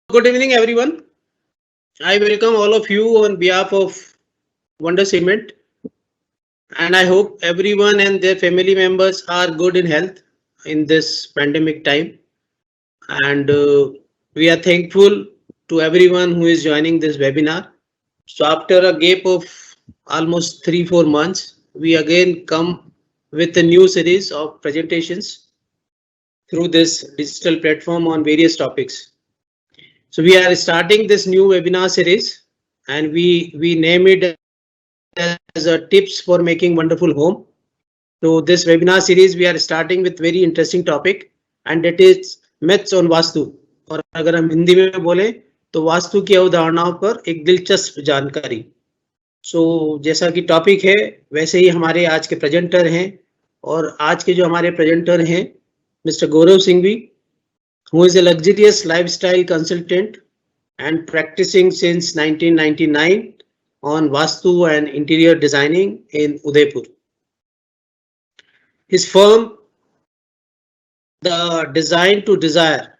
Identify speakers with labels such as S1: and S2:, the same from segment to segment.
S1: Good evening, everyone. I welcome all of you on behalf of Wonder Cement, and I hope everyone and their family members are good in health in this pandemic time. And we are thankful to everyone who is joining this webinar. So, after a gap of almost 3-4 months, we again come with a new series of presentations through this digital platform on various topics. So we are starting this new webinar series and we name it as a tips for making wonderful home. So this webinar series we are starting with very interesting topic and it is myths on vastu और अगर हम हिंदी में बोले तो वास्तु की अवधारणाओं पर एक दिलचस्प जानकारी. सो जैसा कि टॉपिक है वैसे ही हमारे आज के प्रेजेंटर हैं और आज के जो हमारे प्रेजेंटर हैं mister Gaurav Singhvi, who is a luxurious lifestyle consultant and practicing since 1999 on Vastu and interior designing in Udaipur. His firm, The Design to Desire,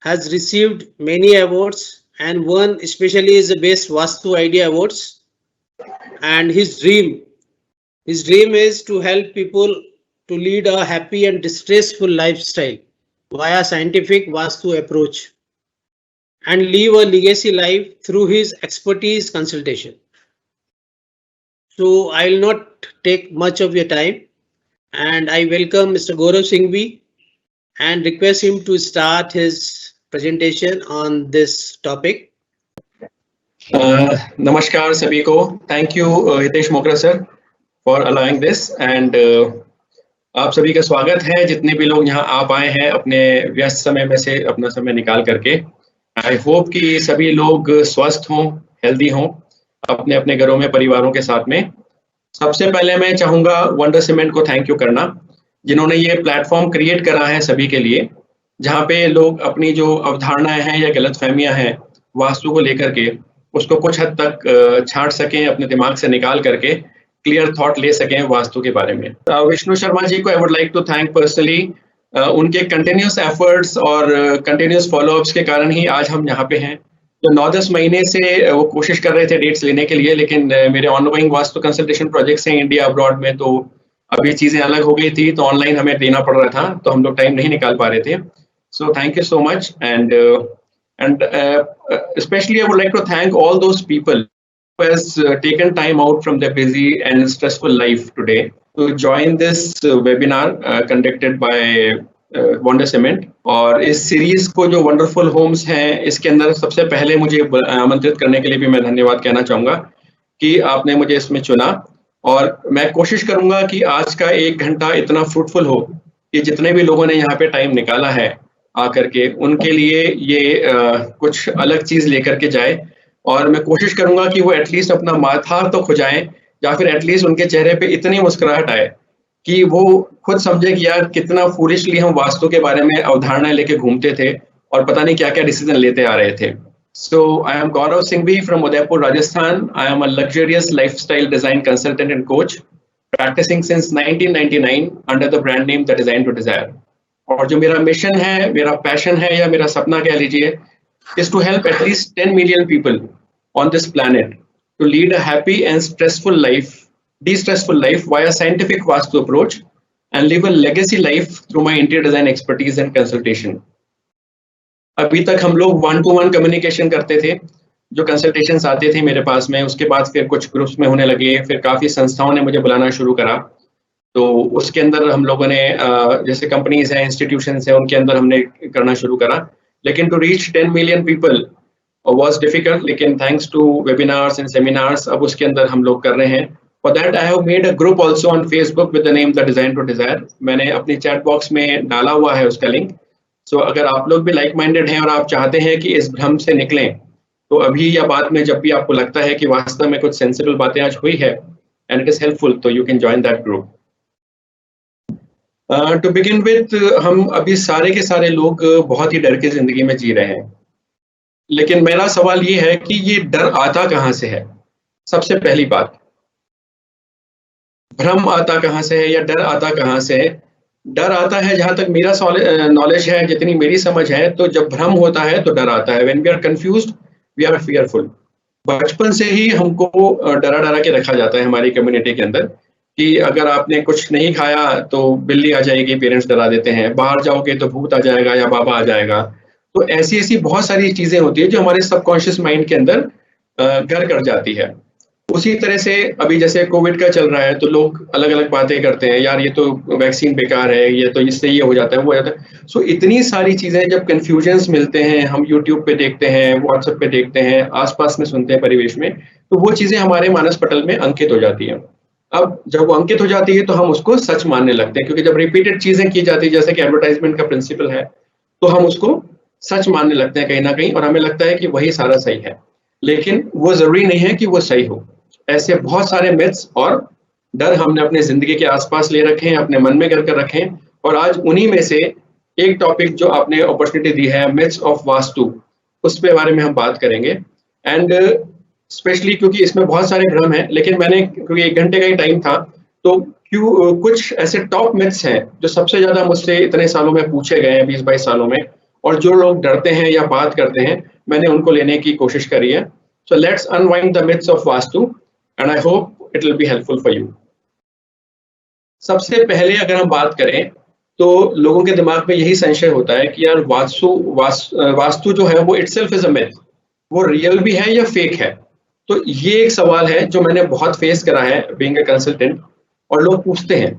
S1: has received many awards and one especially is the Best Vastu Idea Awards. And his dream is to help people to lead a happy and distress-free lifestyle via scientific Vastu approach and live a legacy life through his expertise consultation. So I will not take much of your time and I welcome Mr. Gaurav Singhvi and request him to start his presentation on this topic.
S2: नमस्कार सभी को. Thank you Hitesh Mokra sir for allowing this and आप सभी का स्वागत है. जितने भी लोग यहाँ आप आए हैं अपने व्यस्त समय में से अपना समय निकाल करके. आई होप कि सभी लोग स्वस्थ हों, हेल्दी हों अपने अपने घरों में, परिवारों के साथ में. सबसे पहले मैं चाहूँगा वंडर सीमेंट को थैंक यू करना, जिन्होंने ये प्लेटफॉर्म क्रिएट करा है सभी के लिए, जहाँ पे लोग अपनी जो अवधारणाएं हैं या गलतफहमियां हैं वास्तु को लेकर के उसको कुछ हद तक छांट सकें, अपने दिमाग से निकाल करके क्लियर थॉट ले सकें वास्तु के बारे में. विष्णु शर्मा जी को I would like to thank personally. उनके कंटिन्यूस एफर्ट्स और कंटिन्यूस फॉलोअप्स के कारण ही आज हम यहाँ पे हैं. तो 9-10 महीने से वो कोशिश कर रहे थे डेट्स लेने के लिए, लेकिन मेरे ऑनगोइंग वास्तु कंसल्टेशन प्रोजेक्ट्स हैं इंडिया अब्रॉड में, तो अभी चीज़ें अलग हो गई थी, तो ऑनलाइन हमें देना पड़ रहा था, तो हम लोग टाइम नहीं निकाल पा रहे थे. So thank you so much and especially I would like to thank all those people who has taken time out from their busy and stressful life today to join this webinar conducted by Wonder Cement. और इस series को जो wonderful Holmes हैं इसके अंदर सबसे पहले मुझे आमंत्रित करने के लिए भी मैं धन्यवाद कहना चाहूँगा कि आपने मुझे इसमें चुना. और मैं कोशिश करूँगा कि आज का 1 घंटा इतना फ्रूटफुल हो कि जितने भी लोगों ने यहाँ पे टाइम निकाला है आकर के उनके लिए ये कुछ अलग चीज लेकर के जाए. और मैं कोशिश करूंगा कि वो एटलीस्ट अपना माथा तो खुजाएं या फिर एटलीस्ट उनके चेहरे पे इतनी मुस्कुराहट आए कि वो खुद समझे कि यार कितना फूलिशली हम वास्तु के बारे में अवधारणाएं लेके घूमते थे और पता नहीं क्या क्या डिसीजन लेते आ रहे थे. So I am Gaurav Singhvi from Udaipur, Rajasthan. I am a luxurious lifestyle design consultant and coach practising since 1999 under the brand name the design to desire. और जो मेरा मिशन है, मेरा पैशन है या मेरा सपना कह लीजिए, is to help at least 10 million people on this planet to lead a happy and de-stressful life via scientific Vastu approach and live a legacy life through my interior design expertise and consultation. अभी तक हम लोग 1-to-1 communication करते थे, जो consultations आते थे मेरे पास में. उसके बाद फिर कुछ ग्रुप्स में होने लगे, फिर काफ़ी संस्थाओं ने मुझे बुलाना शुरू करा. तो उसके अंदर हम लोगों ने जैसे कंपनीज हैं, इंस्टीट्यूशंस हैं, उनके अंदर हमने करना शुरू करा. लेकिन to reach 10 million people was difficult, लेकिन thanks to webinars and seminars अब उसके अंदर हम लोग कर रहे हैं. For that I have made a group also on Facebook with the name the design to desire. मैंने अपनी चैट बॉक्स में डाला हुआ है उसका लिंक. सो अगर आप लोग भी लाइक माइंडेड हैं और आप चाहते हैं कि इस भ्रम से निकलें, तो अभी या बाद में जब भी आपको लगता है कि वास्तव में कुछ सेंसिबल बातें आज हुई है एंड इट इज हेल्पफुल, तो you can join that group. To begin with, हम अभी सारे के सारे लोग बहुत ही डर की जिंदगी में जी रहे हैं. लेकिन मेरा सवाल ये है कि ये डर आता कहाँ से है? सबसे पहली बात, भ्रम आता कहाँ से है या डर आता कहाँ से है? डर आता है, जहाँ तक मेरा नॉलेज है, जितनी मेरी समझ है, तो जब भ्रम होता है तो डर आता है। When we are confused we are fearful. बचपन से ही हमको डरा-डरा के रखा जाता है हमारी कम्युनिटी के अंदर कि अगर आपने कुछ नहीं खाया तो बिल्ली आ जाएगी, पेरेंट्स डरा देते हैं। बाहर जाओगे तो भूत आ जाएगा या बाबा आ जाएगा। तो ऐसी-ऐसी बहुत सारी चीज़ें होती हैं जो हमारे सबकॉन्शियस माइंड के अंदर घर कर जाती है। उसी तरह से अभी जैसे कोविड का चल रहा है तो लोग अलग-अलग बातें करते हैं, यार ये तो वैक्सीन बेकार है, ये तो इससे ये हो जाता है, वो हो जाता है। सो इतनी सारी चीज़ें जब कन्फ्यूजन्स मिलते हैं, हम यूट्यूब पे देखते हैं, व्हाट्सएप पे देखते हैं, आस-पास में सुनते हैं परिवेश में, तो वो चीज़ें हमारे मानस पटल में अंकित हो जाती हैं। अब जब वो अंकित हो जाती है तो हम उसको सच मानने लगते हैं, क्योंकि जब रिपीटेड चीज़ें की जाती है, जैसे कि एडवर्टाइज़मेंट का प्रिंसिपल है, तो हम उसको सच मानने लगते हैं कहीं न कहीं, और हमें लगता है कि वही सारा सही है। लेकिन वो ज़रूरी नहीं है कि वो सही हो। ऐसे बहुत सारे मिथ्स और डर हमने अपनी ज़िंदगी के आस-पास ले रखे हैं, अपने मन में घर कर रखे हैं, और आज उन्हीं में से एक टॉपिक जो आपने अपॉर्चुनिटी दी है, मिथ्स ऑफ वास्तु, उसके बारे में हम बात करेंगे। एंड स्पेशली क्योंकि इसमें बहुत सारे भ्रम हैं, लेकिन मैंने, क्योंकि 1 घंटे का ही टाइम था, तो कुछ ऐसे टॉप मिथ्स हैं जो सबसे ज़्यादा मुझसे इतने सालों में पूछे गए हैं, 20-22 सालों में, और जो लोग डरते हैं या बात करते हैं, मैंने उनको लेने की कोशिश करी है। So let's unwind the myths of Vastu, and I hope it will be helpful for you. सबसे पहले अगर हम बात करें तो लोगों के दिमाग में यही संशय होता है कि यार वास्तु जो है वो इटसेल्फ इज अ मिथ, वो रियल भी है या फेक है। तो ये एक सवाल है जो मैंने बहुत फेस करा है बीइंग अ कंसल्टेंट, और लोग पूछते हैं।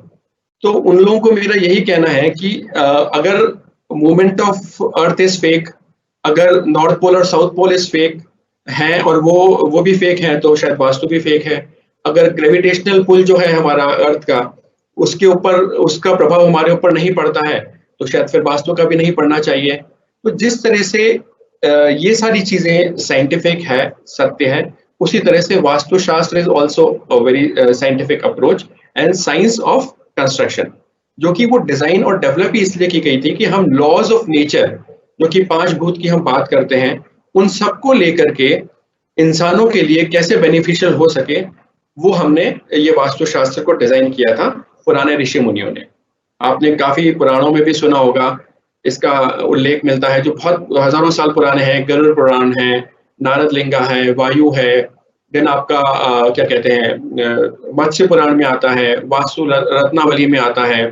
S2: तो उन लोगों को मेरा यही कहना है कि अगर movement of earth is fake, अगर नॉर्थ पोल और साउथ पोल इज फेक है, और वो भी फेक है, तो शायद वास्तु भी फेक है। अगर ग्रेविटेशनल पुल जो है हमारा अर्थ का, उसके ऊपर उसका प्रभाव हमारे ऊपर नहीं पड़ता है, तो शायद फिर वास्तु का भी नहीं पड़ना चाहिए। तो जिस तरह से ये सारी चीजें साइंटिफिक है, सत्य है, उसी तरह से vastushastra is also a very scientific approach and science of construction, जो कि वो डिजाइन और डेवलप ही इसलिए की गई थी कि हम लॉज ऑफ नेचर, जो कि 5 भूत की हम बात करते हैं, उन सबको लेकर के इंसानों के लिए कैसे बेनिफिशियल हो सके, वो हमने ये वास्तुशास्त्र को डिजाइन किया था पुराने ऋषि मुनियों ने। आपने काफी पुराणों में भी सुना होगा, इसका उल्लेख मिलता है जो बहुत हजारों साल पुराने हैं। गरुड़ पुराण है, नारद लिंगा है, वायु है, देन आपका क्या कहते हैं, मत्स्य पुराण में आता है, वास्तु रत्नावली में आता है।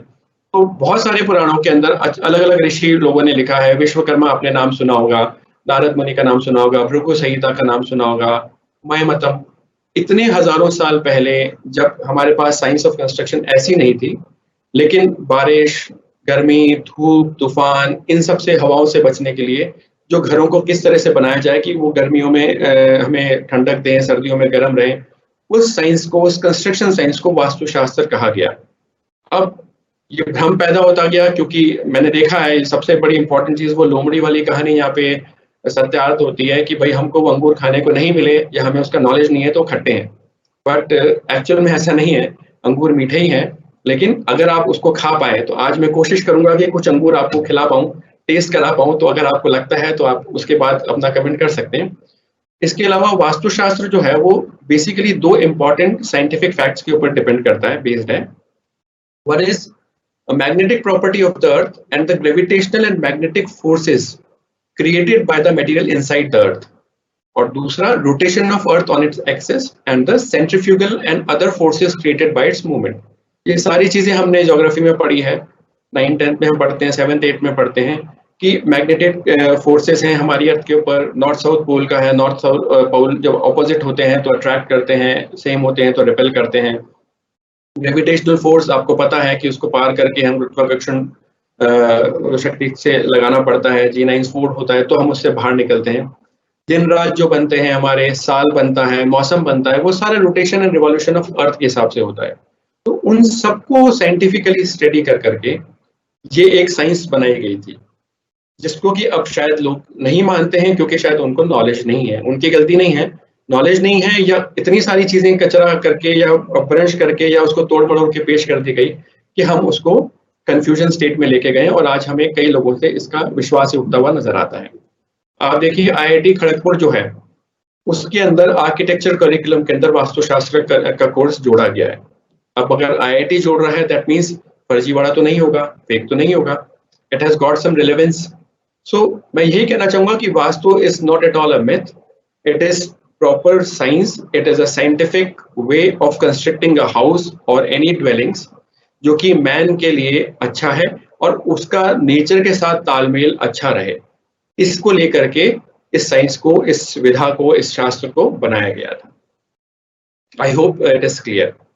S2: तो बहुत सारे पुराणों के अंदर अलग अलग ऋषि लोगों ने लिखा है। विश्वकर्मा आपने नाम सुना होगा, नारद मुनि का नाम सुना होगा, भृगु संहिता का नाम सुना होगा, मयमतम। इतने हजारों साल पहले जब हमारे पास साइंस ऑफ कंस्ट्रक्शन ऐसी नहीं थी, लेकिन बारिश, गर्मी, धूप, तूफान, इन सब से, हवाओं से बचने के लिए जो घरों को किस तरह से बनाया जाए कि वो गर्मियों में हमें ठंडक दें, सर्दियों में गर्म रहें, उस साइंस को, उस कंस्ट्रक्शन साइंस को वास्तुशास्त्र कहा गया। अब ये भ्रम पैदा होता गया क्योंकि मैंने देखा है सबसे बड़ी इंपॉर्टेंट चीज वो लोमड़ी वाली कहानी यहाँ पे सत्यार्थ होती है कि भाई हमको वो अंगूर खाने को नहीं मिले या हमें उसका नॉलेज नहीं है तो खट्टे हैं। बट एक्चुअल में ऐसा नहीं है, अंगूर मीठे ही हैं, लेकिन अगर आप उसको खा पाए तो आज मैं कोशिश करूंगा कि कुछ अंगूर आपको खिला पाऊं, टेस्ट करा पाऊं, तो अगर आपको लगता है तो आप उसके बाद अपना कमेंट कर सकते हैं। इसके अलावा वास्तुशास्त्र जो है वो बेसिकली 2 इंपॉर्टेंट साइंटिफिक फैक्ट्स के ऊपर डिपेंड करता है, बेस्ड है। One is a magnetic property of the earth and the gravitational and magnetic forces created by the material inside the earth, और दूसरा rotation of earth on its axis and the centrifugal and other forces created by its movement। ये सारी चीजें हमने geography में पढ़ी है, 9th-10th में हम पढ़ते हैं, 7th-8th में पढ़ते हैं कि मैग्नेटिक फोर्सेस हैं हमारी अर्थ के ऊपर। नॉर्थ साउथ पोल का है, नॉर्थ साउथ पोल जब ऑपोजिट होते हैं तो अट्रैक्ट करते हैं, सेम होते हैं तो रिपेल करते हैं। ग्रेविटेशनल फोर्स आपको पता है कि उसको पार करके हम गुरुत्वाकर्षण शक्ति से लगाना पड़ता है, G9 फोर्स होता है तो हम उससे बाहर निकलते हैं। दिन रात जो बनते हैं हमारे, साल बनता है, मौसम बनता है, वो सारे rotation and revolution of earth के हिसाब से होता है। तो उन सबको साइंटिफिकली स्टडी कर करके ये एक साइंस बनाई गई थी, जिसको कि अब शायद लोग नहीं मानते हैं क्योंकि शायद उनको नॉलेज नहीं है। उनकी गलती नहीं है, नॉलेज नहीं है, या इतनी सारी चीजें कचरा करके या अपभ्रंश करके या उसको तोड़ मरोड़ के पेश कर दी गई कि हम उसको कंफ्यूजन स्टेट में लेके गए, और आज हमें कई लोगों से इसका विश्वास उठता हुआ नजर आता है। आप देखिए IIT खड़गपुर जो है उसके अंदर आर्किटेक्चर करिकुलम के अंदर वास्तुशास्त्र का कोर्स जोड़ा गया है। अब अगर IIT जोड़ रहा है दैट मीन्स फर्जीवाड़ा तो नहीं होगा, फेक तो नहीं होगा, it has got some relevance. So मैं यही कहना चाहूंगा कि vastu is not at all a myth, it is proper science, it is a scientific way of constructing a house और एनी ड्वेलिंग्स जो कि मैन के लिए अच्छा है और उसका नेचर के साथ तालमेल अच्छा रहे. इसको लेकर के इस साइंस को, इस विधा को, इस शास्त्र को बनाया गया था. I hope it is clear.